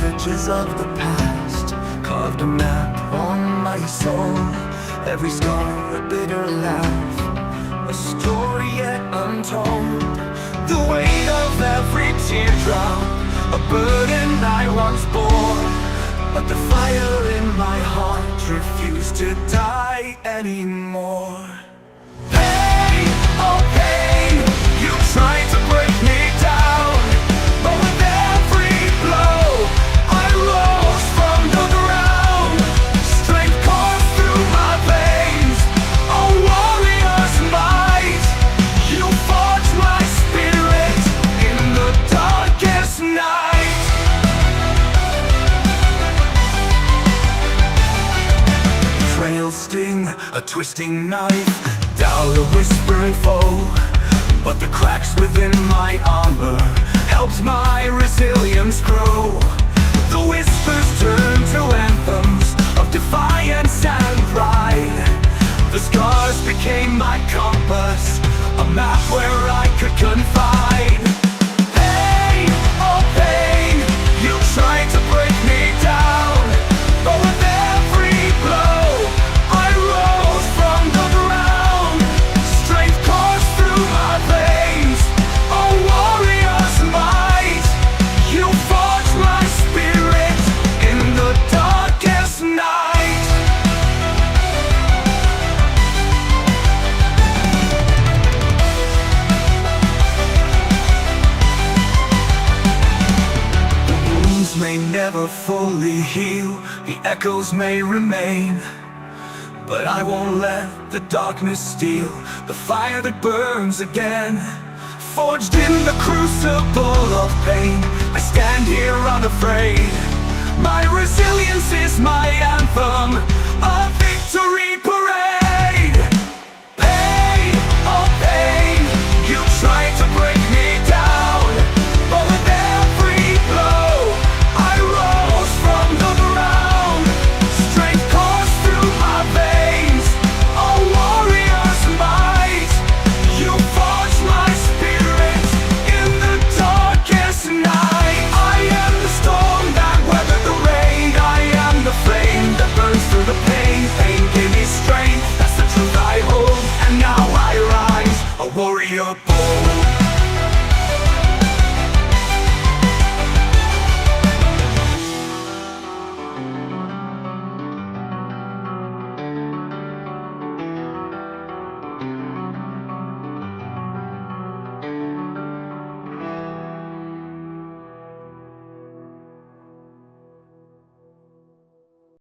images of the past, carved a map on my soul. Every scar a bitter laugh, a story yet untold. The weight of every teardrop, a burden I once bore. But the fire in my heart refused to die anymore. Pain, oh pain, you tried to break me down, but with every blow I rose from the ground. Strength coursed through my veins, a warrior's might. You forged my spirit in the darkest night. Trail sting, a twisting knife, down a whispering foe. But the cracks within my armor helped my resilience grow. The whispers turned to anthems of defiance and pride. The scars became my compass, a map where I could confide. Pain, oh pain, you tried to break me down, but with every blow I rose from the ground. Strength coursed through my veins, a warrior's might. You forged my spirit in the darkest night. The wounds may never fully heal, the echoes may remain, but I won't let the darkness steal the fire that burns again. Forged in the crucible of pain, I stand here unafraid. My resilience is my anthem, a victory parade. Pain, oh pain, you tried to break me down, but with every blow I rose from the ground. Strength coursed through my veins, a warrior's might. You forged my spirit in the darkest night. I am the storm that weathered the rain, I am the flame that burns through the pain. Pain gave me strength, that's the truth I hold, and now I rise, a warrior bold.